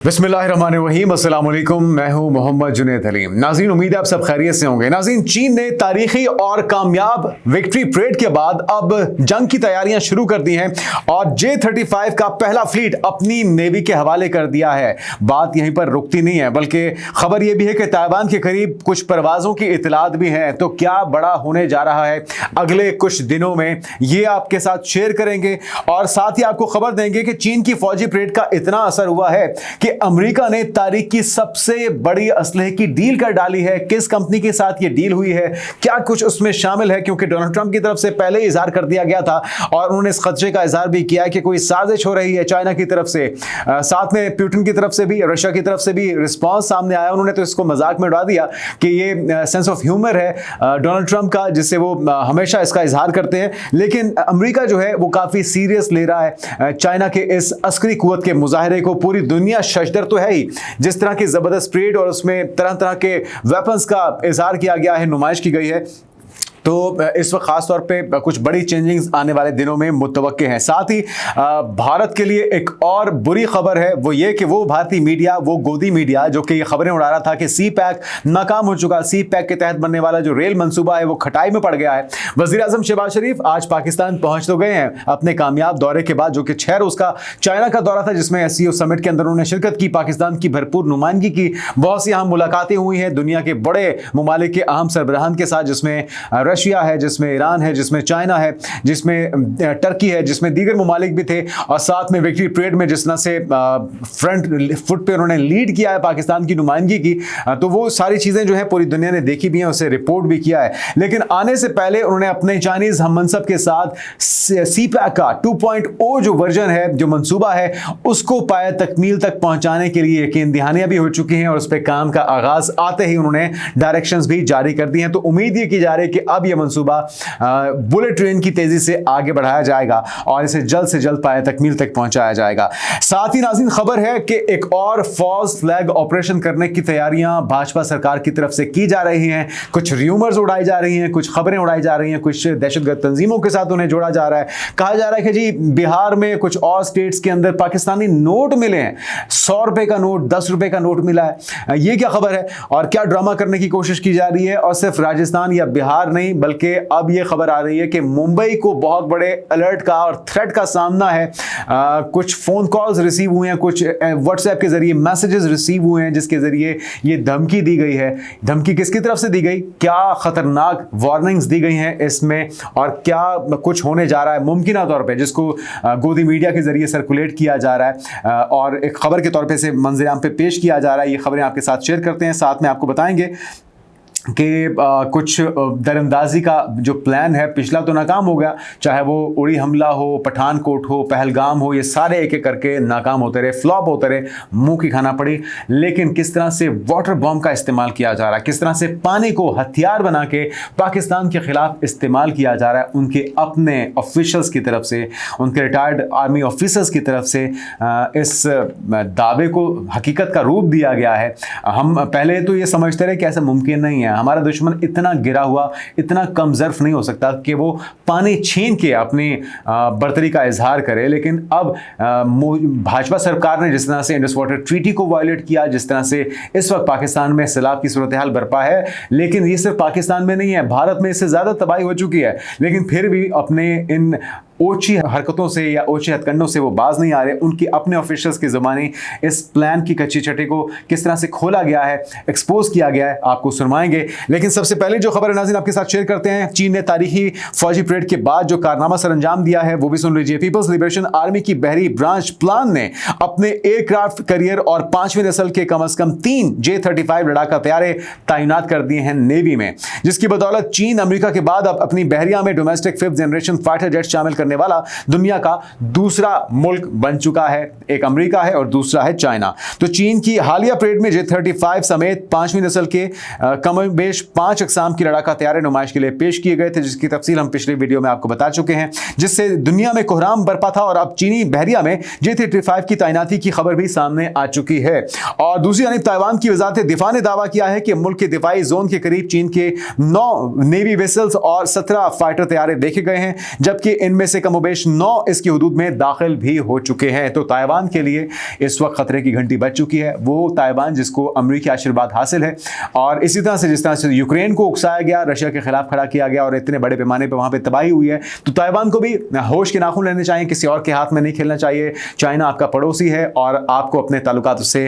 बिस्मिल्लाहिर्रहमानिर्रहीम, अस्सलाम वालेकुम। मैं हूं मोहम्मद जुनैद हलीम। नाज़रीन, उम्मीद है आप सब खैरियत से होंगे। नाज़रीन, चीन ने तारीखी और कामयाब विक्ट्री परेड के बाद अब जंग की तैयारियां शुरू कर दी हैं और J-35 का पहला फ्लीट अपनी नेवी के हवाले कर दिया है। बात यहीं पर रुकती नहीं है, बल्कि खबर यह भी है कि ताइवान के करीब कुछ परवाजों की इतलात भी हैं। तो क्या बड़ा होने जा रहा है अगले कुछ दिनों में, ये आपके साथ शेयर करेंगे और साथ ही आपको खबर देंगे कि चीन की फौजी परेड का इतना असर हुआ है कि अमेरिका ने तारीख की सबसे बड़ी असलहे की डील कर डाली है। किस कंपनी के साथ यह डील हुई है, क्या कुछ उसमें शामिल है, क्योंकि डोनाल्ड ट्रंप की तरफ से पहले इजहार कर दिया गया था और उन्होंने इस खदशे का इजहार भी किया है कि कोई साजिश हो रही है चाइना की तरफ से। साथ में पुतिन की तरफ से भी, रशिया की तरफ से भी रिस्पॉन्स सामने आया। उन्होंने तो इसको मजाक में उड़ा दिया कि ये सेंस ऑफ ह्यूमर है डोनाल्ड ट्रंप का, जिससे वो हमेशा इसका इजहार करते हैं। लेकिन अमेरिका जो है वो काफी सीरियस ले रहा है चाइना के इस अस्करी कुव्वत के मुजाहरे को। पूरी दुनिया शशदर तो है ही, जिस तरह की जबरदस्त परेड और उसमें तरह तरह के वेपन्स का इजहार किया गया है, नुमाइश की गई है। तो इस वक्त खास तौर पे कुछ बड़ी चेंजिंग्स आने वाले दिनों में मुतवक्के हैं। साथ ही भारत के लिए एक और बुरी खबर है, वो ये कि वो भारतीय मीडिया, वो गोदी मीडिया जो कि ये खबरें उड़ा रहा था कि सी पैक नाकाम हो चुका, सी पैक के तहत बनने वाला जो रेल मंसूबा है वो खटाई में पड़ गया है। वजीर आजम शहबाज शरीफ आज पाकिस्तान पहुंच तो गए हैं अपने कामयाब दौरे के बाद, जो कि 6 रोज का चाइना का दौरा था, जिसमें SCO समिट के अंदर उन्होंने शिरकत की, पाकिस्तान की भरपूर नुमाइंदगी की, बहुत सी अहम मुलाकातें हुई हैं दुनिया के बड़े ममालिक के अहम सरबराहान के साथ, जिसमें रशिया है, जिसमें ईरान है, जिसमें चाइना है, जिसमें टर्की है, जिसमें दीगर ममालिक भी थे। और साथ में विक्ट्री परेड में जिस तरह से फ्रंट फुट पे उन्होंने लीड किया है पाकिस्तान की नुमाइंदगी की, तो वो सारी चीज़ें जो है पूरी दुनिया ने देखी भी हैं, उसे रिपोर्ट भी किया है। लेकिन आने से पहले उन्होंने अपने चाइनीज़ हम मनसब के साथ सी पैक का 2.0 जो वर्जन है, जो मंसूबा है, उसको पाया तकमील तक पहुंचाने के लिए यकीन दहानियां भी हो चुकी हैं और उस पर काम का आगाज आते ही उन्होंने डायरेक्शंस भी जारी कर दी हैं। तो उम्मीद ये की जा रही है कि अब यह मंसूबा बुलेट ट्रेन की तेजी से आगे बढ़ाया जाएगा और इसे जल्द से जल्द पाए तकमील तक पहुंचाया जाएगा। साथ ही नाज़रीन, खबर है कि एक और फॉल्स फ्लैग ऑपरेशन करने की तैयारियां भाजपा सरकार की तरफ से की जा रही हैं। कुछ र्यूमर्स उड़ाई जा रही हैं, कुछ खबरें उड़ाई जा रही हैं, कुछ दहशतगर्द तंजीमों के साथ उन्हें जोड़ा जा रहा है। कहा जा रहा है कि जी बिहार में कुछ और स्टेट्स के अंदर पाकिस्तानी नोट मिले हैं, 100 रुपए का नोट, 10 रुपए का नोट मिला है। ये क्या खबर है और क्या ड्रामा करने की कोशिश की जा रही है? और सिर्फ राजस्थान या बिहार नहीं, बल्कि अब यह खबर आ रही है कि मुंबई को बहुत बड़े अलर्ट का और थ्रेट का सामना है। कुछ फोन कॉल्स रिसीव हुए हैं, कुछ व्हाट्सएप के जरिए मैसेजेस रिसीव हुए हैं, जिसके जरिए ये धमकी दी गई है। धमकी किसकी तरफ से दी गई, क्या खतरनाक वार्निंग्स दी गई हैं इसमें, और क्या कुछ होने जा रहा है मुमकिन तौर पे, जिसको गोदी मीडिया के जरिए सर्कुलेट किया जा रहा है और एक खबर के तौर पे से मंजर-ए-आम पे पेश किया जा रहा है। ये खबरें आपके साथ शेयर करते हैं। साथ में आपको बताएंगे कि कुछ दरअंदाजी का जो प्लान है पिछला तो नाकाम हो गया, चाहे वो उड़ी हमला हो, पठानकोट हो, पहलगाम हो, ये सारे एक एक करके नाकाम होते रहे, फ्लॉप होते रहे, मुंह की खाना पड़ी। लेकिन किस तरह से वाटर बॉम्ब का इस्तेमाल किया जा रहा है, किस तरह से पानी को हथियार बना के पाकिस्तान के खिलाफ इस्तेमाल किया जा रहा है, उनके अपने ऑफिशल्स की तरफ से, उनके रिटायर्ड आर्मी ऑफिसर्स की तरफ से इस दावे को हकीकत का रूप दिया गया है। हम पहले तो ये समझते रहे कि ऐसा मुमकिन नहीं है, हमारा दुश्मन इतना गिरा हुआ, इतना कम ज़र्फ नहीं हो सकता कि वो पानी छीन के अपनी बर्तरी का इजहार करे। लेकिन अब भाजपा सरकार ने जिस तरह से इंडस वाटर ट्रीटी को वायलेट किया, जिस तरह से इस वक्त पाकिस्तान में सैलाब की सूरत हाल बरपा है, लेकिन ये सिर्फ पाकिस्तान में नहीं है, भारत में इससे ज़्यादा तबाही हो चुकी है। लेकिन फिर भी अपने इन ओछी हरकतों से या ओछे हथकंडों से वो बाज नहीं आ रहे। उनके अपने ऑफिशियल्स की ज़बानी इस प्लान की कच्ची छटी को किस तरह से खोला गया है, एक्सपोज किया गया है, आपको सुनवाएंगे। लेकिन सबसे पहले जो खबर है नाज़रीन आपके साथ शेयर करते हैं, चीन ने तारीखी फौजी परेड के बाद जो कारनामा सर अंजाम दिया है वो भी सुन लीजिए। पीपल्स लिबरेशन आर्मी की बहरी ब्रांच प्लान ने अपने एयरक्राफ्ट करियर और 5वीं नस्ल के कम से कम 3 J-35 लड़ाका तैयारे तैनात कर दिए हैं नेवी में, जिसकी बदौलत चीन अमेरिका के बाद अब अपनी बहरिया में domestic 5th generation fighter jet शामिल करने वाला दुनिया का दूसरा मुल्क बन चुका है। एक अमेरिका है और दूसरा है चाइना। तो चीन की हालिया परेड में J-35 समेत 5वीं नस्ल के कमोबेश 5 अक़साम की लड़ाका तैयारे नुमाइश के लिए पेश किए गए थे, जिसकी तफसील हम पिछले वीडियो में आपको बता चुके हैं, जिससे दुनिया में कोहराम बरपा था। और अब चीनी बहरिया में J-35 की तैनाती की खबर भी सामने आ चुकी है। और दूसरी जानिब ताइवान की वजारत दिफा ने दावा किया है कि मुल्क के दिफाई जोन के करीब चीन के 9 नेवी वेसल्स और 17 फाइटर तैयारे देखे गए हैं, जबकि इनमें से से कमोबेश 9 इसकी हुदूद में दाखिल भी हो चुके हैं। तो ताइवान के लिए इस वक्त खतरे की घंटी बज चुकी है। वो ताइवान जिसको अमेरिकी आशीर्वाद हासिल है, और इसी तरह से जिस तरह से यूक्रेन को उकसाया गया, रशिया के खिलाफ खड़ा किया गया और इतने बड़े पैमाने पर वहां पर तबाही हुई है, तो ताइवान को भी होश के नाखून लेने चाहिए, किसी और के हाथ में नहीं खेलना चाहिए। चाइना आपका पड़ोसी है और आपको अपने ताल्लुकात उससे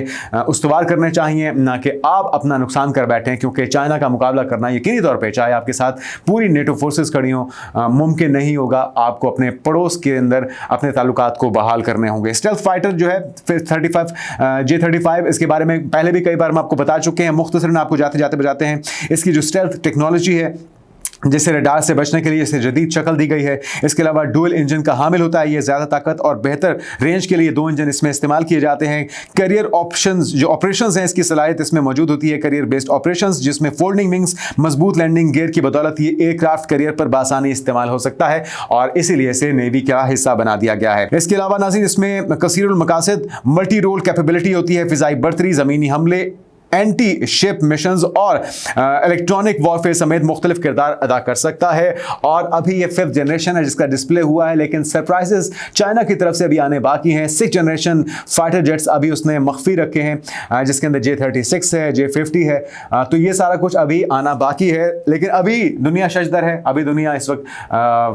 उस्तवार करने चाहिए, ना कि आप अपना नुकसान कर बैठें, क्योंकि चाइना का मुकाबला करना यकीनी तौर पे चाहे आपके साथ पूरी नेटो फोर्सेस खड़ी हों मुमकिन नहीं होगा। आपको अपने पड़ोस के अंदर अपने ताल्लुकात को बहाल करने होंगे। स्टेल्थ फाइटर जो है J-35 इसके बारे में पहले भी कई बार हम आपको बता चुके हैं। मुख्तसरन आपको जाते जाते बजाते हैं। इसकी जो स्टेल्थ टेक्नोलॉजी है, जिससे रडार से बचने के लिए इसे जदीद शक्ल दी गई है। इसके अलावा डुअल इंजन का हामिल होता है। ये ज़्यादा ताकत और बेहतर रेंज के लिए 2 इंजन इसमें इस्तेमाल किए जाते हैं। करियर ऑप्शंस जो ऑपरेशंस हैं, इसकी सलाहियत इसमें मौजूद होती है। करियर बेस्ड ऑपरेशंस, जिसमें फोल्डिंग विंग्स, मजबूत लैंडिंग गियर की बदौलत ये एयरक्राफ्ट करियर पर बासानी इस्तेमाल हो सकता है और इसीलिए इसे नेवी का हिस्सा बना दिया गया है। इसके अलावा नाज़रीन, इसमें कसीरुल मकासद मल्टी रोल कैपेबिलिटी होती है। फिजाई बर्तरी, ज़मीनी हमले, एंटी शिप मिशंस और इलेक्ट्रॉनिक वॉरफेयर समेत मुख्तलिफ किरदार अदा कर सकता है। और अभी ये 5th जनरेशन है जिसका डिस्प्ले हुआ है, लेकिन सरप्राइजेस चाइना की तरफ से अभी आने बाकी हैं। 6th जनरेशन फाइटर जेट्स अभी उसने मख्फी रखे हैं, जिसके अंदर J-36 है, J-50 है। तो ये सारा कुछ अभी आना बाकी है, लेकिन अभी दुनिया शजदर है। अभी दुनिया इस वक्त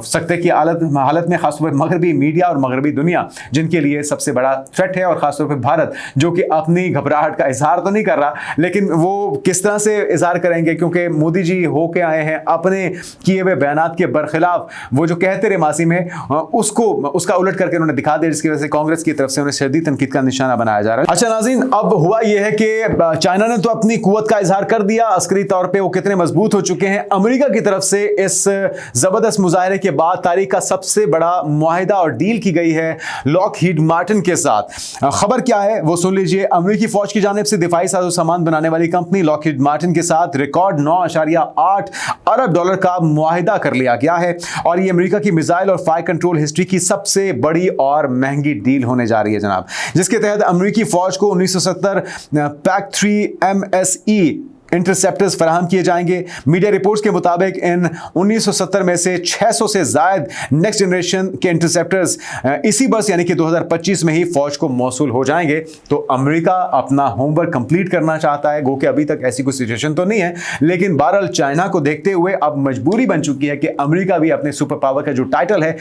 सख्ते की हालत में, खासतौर पर मगरबी मीडिया और मगरबी दुनिया, जिनके लिए सबसे बड़ा थ्रेट है, और खासतौर पर भारत, जो कि अपनी घबराहट का इजहार तो नहीं कर रहा, लेकिन वो किस तरह से इजहार करेंगे, क्योंकि मोदी जी होके आए हैं अपने किए हुए बयानात के बरखिलाफ। वो जो कहते रहे मासी में, उसका उलट करके उन्होंने दिखा दिया, जिसकी वजह से कांग्रेस की तरफ से उन्हें शदीद तनकीद का निशाना बनाया जा रहा है। अच्छा नाज़रीन, अब हुआ यह है कि चाइना ने तो अपनी कुव्वत का इजहार कर दिया, अस्करी तौर पर वो कितने मजबूत हो चुके हैं। अमेरिका की तरफ से इस जबरदस्त मुजाहरे के बाद तारीख का सबसे बड़ा मुआहिदा और डील की गई है लॉकहीड मार्टिन के साथ। खबर क्या है वो सुन लीजिए। अमेरिकी फौज की जानिब से दिफाई साजो सामान बनाने वाली कंपनी लॉकहीड मार्टिन के साथ रिकॉर्ड $9.8 अरब का मुआहिदा कर लिया गया है, और ये अमेरिका की मिसाइल और फायर कंट्रोल हिस्ट्री की सबसे बड़ी और महंगी डील होने जा रही है जनाब, जिसके तहत अमेरिकी फौज को 1970 PAC-3 MSE इंटरसेप्टर्स फराहम किए जाएंगे। मीडिया रिपोर्ट्स के मुताबिक इन 1970 में से 600 से जायद नेक्स्ट जनरेशन के इंटरसेप्टर्स इसी बस यानी कि 2025 में ही फौज को मौसूल हो जाएंगे। तो अमेरिका अपना होमवर्क कंप्लीट करना चाहता है, गो कि अभी तक ऐसी कोई सिचुएशन तो नहीं है, लेकिन बहरहाल चाइना को देखते हुए अब मजबूरी बन चुकी है कि अमेरिका भी अपने सुपर पावर का जो टाइटल है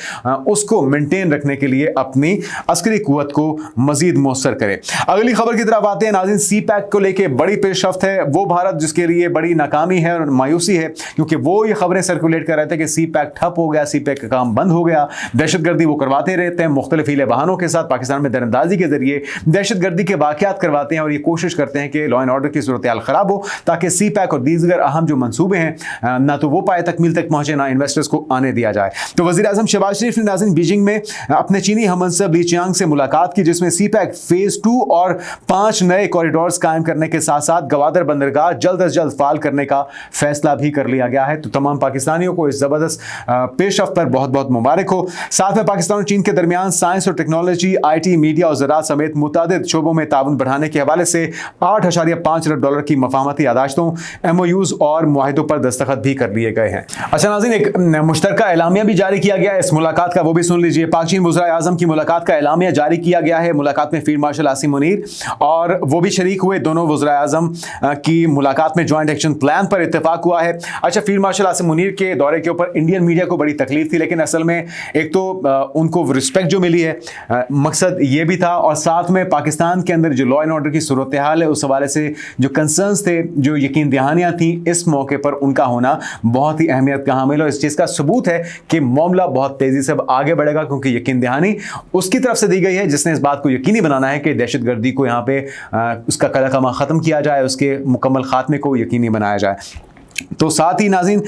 उसको मेंटेन रखने के लिए अपनी अस्करी कुव्वत को मजीद मौसर करे। अगली खबर की तरफ आते हैं नाज़रीन। CPAC को लेकर बड़ी पेशरफ्त है। वो भारत जिसके लिए बड़ी नाकामी है और मायूसी है, क्योंकि वो ये खबरें सर्कुलेट कर रहे थे कि CPAC ठप हो गया, CPAC का काम बंद हो गया। दहशतगर्दी वो करवाते रहते हैं मुख्तलिफ हीले बहानों के साथ, पाकिस्तान में दरअंदाजी के जरिए दहशतगर्दी के वाक़यात करवाते हैं और ये कोशिश करते हैं कि लॉ एंड ऑर्डर की सूरत हाल खराब हो, ताकि CPAC और दीगर अहम जो मंसूबे हैं ना तो वो पाए तकमील तक पहुंचे, ना इन्वेस्टर्स को आने दिया जाए। तो वज़ीर आज़म शहबाज शरीफ ने नाज़रीन बीजिंग में अपने चीनी हममंसब ली चियांग से मुलाकात की, जिसमें CPAC फेज 2 और 5 नए कॉरिडोर्स कायम करने के साथ साथ गवादर बंदरगाह जल्द अज जल्द फाल करने का फैसला भी कर लिया गया है। तो तमाम पाकिस्तानियों को इस जबरदस्त पेशरफ्त पर बहुत बहुत मुबारक हो। साथ में पाकिस्तान और चीन के दरमियान साइंस और टेक्नोलॉजी, IT, मीडिया और ज़राअत समेत मुतादिद शोबों में ताउन बढ़ाने के हवाले से $8.5 अरब की मफाहमती यादाश्तों, MOUs और मुआहिदों पर दस्तखत भी कर लिए गए हैं। अच्छा नाज़रीन, एक मुश्तरका एलामिया भी जारी किया गया है इस मुलाकात का, वो भी सुन लीजिए। पाक चीन वज़ीर आज़म की मुलाकात का एलामिया जारी किया गया है। मुलाकात में फील्ड मार्शल आसिम मुनीर और वो भी शरीक हुए। दोनों वज़ीर आज़म की मुलाकात में ज्वाइंट एक्शन प्लान पर इत्तेफाक हुआ है। अच्छा, फील्ड मार्शल आसिम मुनीर के दौरे के ऊपर इंडियन मीडिया को बड़ी तकलीफ थी, लेकिन असल में एक तो उनको रिस्पेक्ट जो मिली है, मकसद ये भी था, और साथ में पाकिस्तान के अंदर जो लॉ एंड ऑर्डर की सूरत हाल है उस हवाले से जो कंसर्न्स थे, जो यकीन दहानियाँ थी, इस मौके पर उनका होना बहुत ही अहमियत का हामिल है। इस चीज़ का सबूत है कि मामला बहुत तेज़ी से अब आगे बढ़ेगा, क्योंकि यकीन दहानी उसकी तरफ से दी गई है जिसने इस बात को यकीनी बनाना है कि दहशतगर्दी को यहाँ पे उसका कलाकमा ख़त्म किया जाए, उसके मुकम्मल खात्मे को यकीनी बनाया जाए। तो साथ ही नाज़रीन,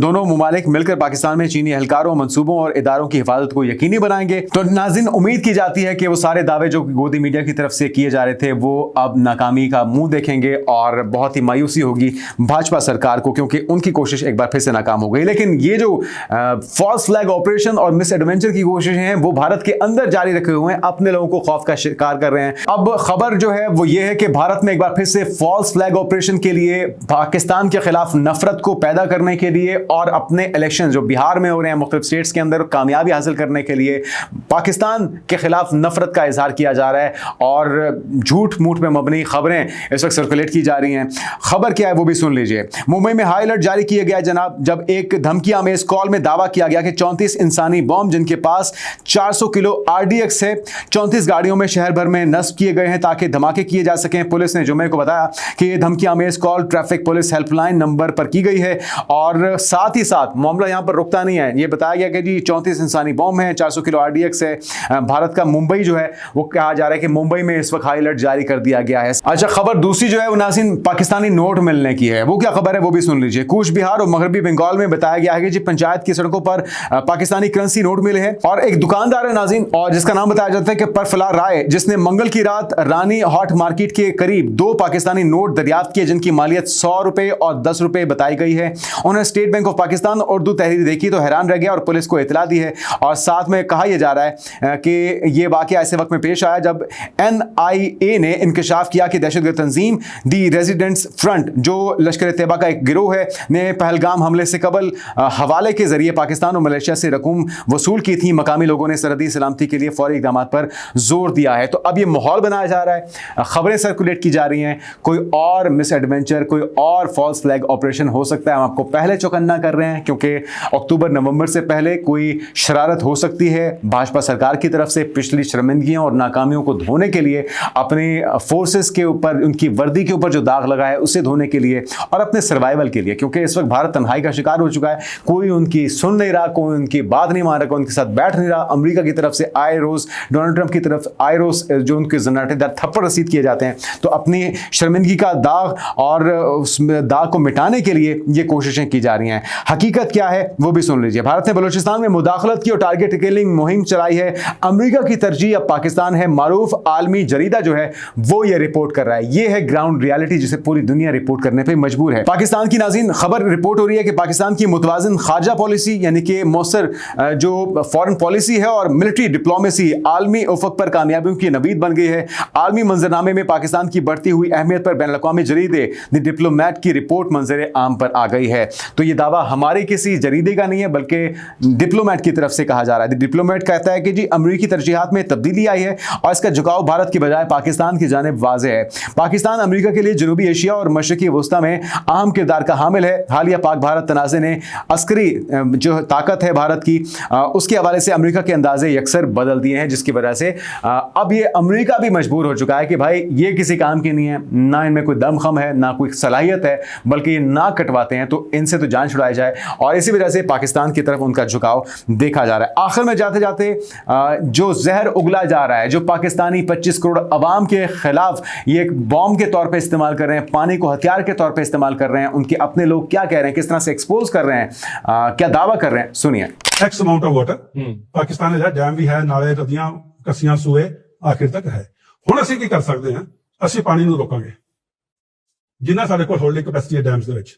दोनों मुमालिक मिलकर पाकिस्तान में चीनी एहलकारों, मंसूबों और इदारों की हिफाजत को यकीनी बनाएंगे। तो नाज़रीन, उम्मीद की जाती है कि वो सारे दावे जो गोदी मीडिया की तरफ से किए जा रहे थे वो अब नाकामी का मुंह देखेंगे और बहुत ही मायूसी होगी भाजपा सरकार को, क्योंकि उनकी कोशिश एक बार फिर से नाकाम हो गई। लेकिन ये जो फॉल्स फ्लैग ऑपरेशन और मिस एडवेंचर की कोशिशें हैं वो भारत के अंदर जारी रखे हुए हैं, अपने लोगों को खौफ का शिकार कर रहे हैं। अब खबर जो है वो ये है कि भारत में एक बार फिर से फॉल्स फ्लैग ऑपरेशन के लिए पाकिस्तान के खिलाफ खिलाफ नफरत को पैदा करने के लिए और अपने इलेक्शन जो बिहार में हो रहे हैं मुख्तलिफ स्टेट्स के अंदर कामयाबी हासिल करने के लिए पाकिस्तान के खिलाफ नफरत का इजहार किया जा रहा है और झूठ मूठ में मबनी खबरें इस वक्त सर्कुलेट की जा रही हैं। खबर क्या है वो भी सुन लीजिए। मुंबई में हाई अलर्ट जारी किया गया जनाब, जब एक धमकी आमेज कॉल में दावा किया गया कि 34 इंसानी बॉम्ब जिनके पास 400 किलो RDX है 34 गाड़ियों में शहर भर में नस्ब किए गए हैं ताकि धमाके किए जा सकें। पुलिस ने जुमे को बताया कि यह धमकी आमेज call traffic police helpline number पर की गई है और साथ ही साथ मामला यहां पर रुकता नहीं है। यह बताया गया कि जी 34 इंसानी बॉम्ब है, 400 किलो RDX है। भारत का मुंबई जो है वो कहा जा रहा है कि मुंबई में इस वक्त हाई अलर्ट जारी कर दिया गया है। अच्छा, खबर दूसरी जो है वो नाज़रीन पाकिस्तानी नोट मिलने की है। वो क्या खबर है वो भी सुन लीजिए। कूच बिहार और मगरबी बंगाल में बताया गया है कि जी पंचायत की सड़कों पर पाकिस्तानी करेंसी नोट मिले हैं और एक दुकानदार है नाज़रीन और जिसका नाम बताया जाता है कि परफला राय, जिसने मंगल की रात रानी हॉट मार्केट के करीब 2 पाकिस्तानी नोट दरियाफ्त किए जिनकी मालियत 100 रुपए और 10 रुपए बताई गई है। उन्होंने state bank of Pakistan Urdu तहरीर देखी तो हैरान रह गया और पुलिस को इतला दी है और साथ में कहा यह जा रहा है कि यह वाकया ऐसे वक्त में पेश आया जब NIA ने इंकशाफ किया कि दहशतगर्द तंजीम दी रेजिडेंट्स फ्रंट जो लश्कर तैयबा का एक गिरोह है ने पहलगाम हमले से कबल हवाले के जरिए पाकिस्तान और मलेशिया से रकूम वसूल की थी। मकामी लोगों ने सरहदी सलामती के लिए फौरी इकदाम पर जोर दिया है। तो अब यह माहौल बनाया जा रहा है, खबरें सर्कुलेट की जा रही हैं, कोई और मिस एडवेंचर, कोई और फॉल्स फ्लैग ऑपरेशन हो सकता है। हम आपको पहले चौकन्ना कर रहे हैं क्योंकि अक्टूबर नवंबर से पहले कोई शरारत हो सकती है भाजपा सरकार की तरफ से पिछली शर्मिंदगियों और नाकामियों को धोने के लिए, अपने फोर्सेस के ऊपर, उनकी वर्दी के ऊपर जो दाग लगा है उसे धोने के लिए और अपने सर्वाइवल के लिए, क्योंकि इस वक्त भारत तन्हाई का शिकार हो चुका है। कोई उनकी सुन नहीं रहा, कोई उनकी बात नहीं मान रहा, कोई उनके साथ बैठ नहीं रहा। अमेरिका की तरफ से आए रोज, डोनाल्ड ट्रंप की तरफ आए रोज जो उनके जन्नाटेदार थप्पड़ रसीद किए जाते हैं। तो अपनी शर्मिंदगी का दाग और उस दाग को मिटाने के लिए ये कोशिशें की जा रही हैं। हकीकत क्या है वो भी सुन लीजिए। भारत ने बलूचिस्तान में मुदाखलत की और टारगेट किलिंग मुहिम चलाई है। अमेरिका की तरजीह अब पाकिस्तान है। मारूफ आलमी जरीदा जो है वो ये रिपोर्ट कर रहा है। ये है ग्राउंड रियलिटी जिसे पूरी दुनिया रिपोर्ट करने पे मजबूर है। पाकिस्तान की नाज़रीन खबर रिपोर्ट हो रही है कि पाकिस्तान की मुतवाज़िन खारजा पॉलिसी यानी कि मौसर जो फॉरेन पॉलिसी है और मिलिट्री डिप्लोमेसी आलमी उफक पर कामयाबियों की नवीद बन गई है। आलमी मंजरनामे में पाकिस्तान की बढ़ती हुई अहमियत पर बैनुल-अक़वामी जरीदे द डिप्लोमेट की रिपोर्ट मंजर आम पर आ गई है। तो ये दावा हमारे किसी जरीदे का नहीं है बल्कि डिप्लोमेट की तरफ से कहा जा रहा है। डिप्लोमेट कहता है कि जी अमेरिकी तरजीहात में तब्दीली आई है और इसका झुकाव भारत की बजाय पाकिस्तान की जानिब वाज़ेह है। पाकिस्तान अमेरिका के लिए जनूबी एशिया और मशरकी वस्ता में अहम किरदार का हामिल है। हालिया पाक भारत तनाज़े ने अस्करी जो ताकत है भारत की उसके हवाले से अमेरिका के अंदाजे अक्सर बदल दिए हैं, जिसकी वजह से अब ये अमेरिका भी मजबूर हो चुका है कि भाई ये किसी काम की नहीं है, ना इनमें कोई दमखम है ना कोई सलाहियत है, बल्कि ये ना कटवाते हैं तो इनसे तो जान छुड़ाई जाए। और इसी वजह से पाकिस्तान की तरफ उनका झुकाव देखा जा रहा है। आखिर में जाते जाते जो जहर उगला जा रहा है, जो पाकिस्तानी 25 करोड़ अवाम के खिलाफ ये एक बॉम्ब के तौर पे इस्तेमाल कर रहे हैं, पानी को हथियार के तौर पे इस्तेमाल कर रहे हैं, उनके अपने लोग क्या कह रहे हैं, किस तरह से एक्सपोज कर रहे हैं, क्या दावा कर रहे हैं, सुनिए। X amount of water Pakistan है, डैम भी है, नाले नदियां कसियां सूए आखिर तक है। ਹੁਣ ਅਸੀਂ ਕੀ ਕਰ ਸਕਦੇ ਹਾਂ, ਅਸੀਂ ਪਾਣੀ ਨੂੰ ਰੋਕਾਂਗੇ ਜਿੰਨਾ ਸਾਡੇ ਕੋਲ ਹੋਲਡਿੰਗ ਕੈਪੈਸਿਟੀ ਹੈ ਡੈਮਸ ਦੇ ਵਿੱਚ,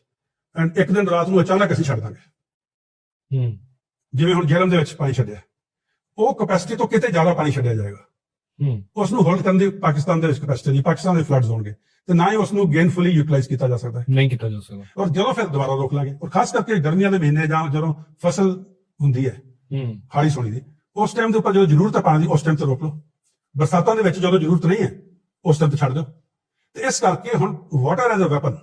ਐਂਡ ਇੱਕ ਦਿਨ ਰਾਤ ਨੂੰ ਅਚਾਨਕ ਅਸੀਂ ਛੱਡ ਦਾਂਗੇ। ਜਿਵੇਂ ਹੁਣ ਜੇਹਲਮ ਦੇ ਵਿੱਚ ਪਾਣੀ ਛੱਡਿਆ, ਉਹ ਕੈਪੈਸਿਟੀ ਤੋਂ ਕਿਤੇ ਜ਼ਿਆਦਾ ਪਾਣੀ ਛੱਡਿਆ ਜਾਏਗਾ। ਉਸ ਨੂੰ ਹੋਲਡ ਕਰਨ ਦੀ ਪਾਕਿਸਤਾਨ ਦੇ ਵਿੱਚ ਕੈਪੈਸਿਟੀ ਨਹੀਂ, ਪਾਕਿਸਤਾਨ ਦੇ ਫਲੱਡਸ ਹੋਣਗੇ ਤੇ ਨਾ ਹੀ ਉਸ ਨੂੰ ਗੇਨਫੁਲੀ ਯੂਟਿਲਾਈਜ਼ ਕੀਤਾ ਜਾ ਸਕਦਾ ਹੈ, ਨਹੀਂ ਕੀਤਾ ਜਾ ਸਕਦਾ। ਔਰ ਜਦੋਂ ਫਿਰ ਦੁਬਾਰਾ ਰੋਕ ਲਾਂਗੇ, ਔਰ ਖਾਸ ਕਰਕੇ ਗਰਮੀਆਂ ਦੇ ਮਹੀਨੇ ਜਾਂ ਜਦੋਂ ਫਸਲ ਹੁੰਦੀ ਹੈ ਹਾੜੀ ਸੋਣੀ ਦੀ, ਉਸ ਟਾਈਮ ਦੇ ਉੱਪਰ ਜਦੋਂ ਜ਼ਰੂਰਤ ਹੈ ਪਾਣੀ ਦੀ ਉਸ ਟਾਈਮ ਤੇ ਰੋਕ ਲਓ। ਬਰਸਾਤਾਂ ਦੇ ਵਿੱਚ ਜਦੋਂ ਜ਼ਰੂਰਤ ਨਹੀਂ ਹੈ ਉਸ ਟਾਈਮ ਤੇ ਛੱਡ ਦਿਓ। ਤੇ ਇਸ ਕਰਕੇ ਹੁਣ ਵਾਟਰ ਐਜ਼ ਅ ਵੈਪਨ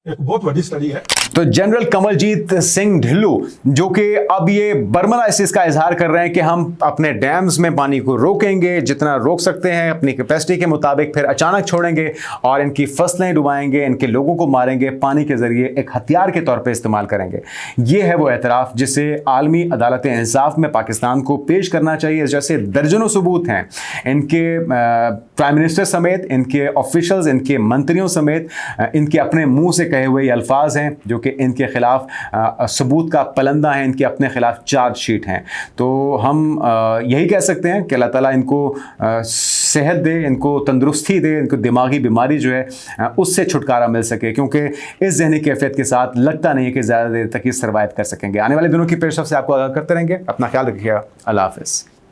एक बहुत बड़ी स्टडी है। तो जनरल कमलजीत सिंह ढिल्लू जो कि अब ये बर्मलाइसिस का इजहार कर रहे हैं कि हम अपने डैम्स में पानी को रोकेंगे जितना रोक सकते हैं अपनी कैपेसिटी के मुताबिक, फिर अचानक छोड़ेंगे और इनकी फसलें डुबाएंगे, इनके लोगों को मारेंगे, पानी के जरिए एक हथियार के तौर पे इस्तेमाल करेंगे। ये है वो एतराफ़ जिसे आलमी अदालत इंसाफ में पाकिस्तान को पेश करना चाहिए। जैसे दर्जनों सबूत हैं इनके प्राइम मिनिस्टर समेत, इनके ऑफिशल्स, इनके मंत्रियों समेत, इनके अपने मुंह से कहे हुए अल्फाज हैं जो कि इनके खिलाफ सबूत का पलंदा है, इनके अपने खिलाफ चार्जशीट हैं। तो हम यही कह सकते हैं कि अल्लाह ताला इनको सेहत दे, इनको तंदुरुस्ती दे, इनको दिमागी बीमारी जो है उससे छुटकारा मिल सके, क्योंकि इस ज़हनी कैफियत के साथ लगता नहीं है कि ज़्यादा देर तक ये सर्वाइव कर सकेंगे। आने वाले दिनों की पेशरफ से आपको आगाह करते रहेंगे। अपना ख्याल रखिएगा। अल्लाह हाफ़िज़।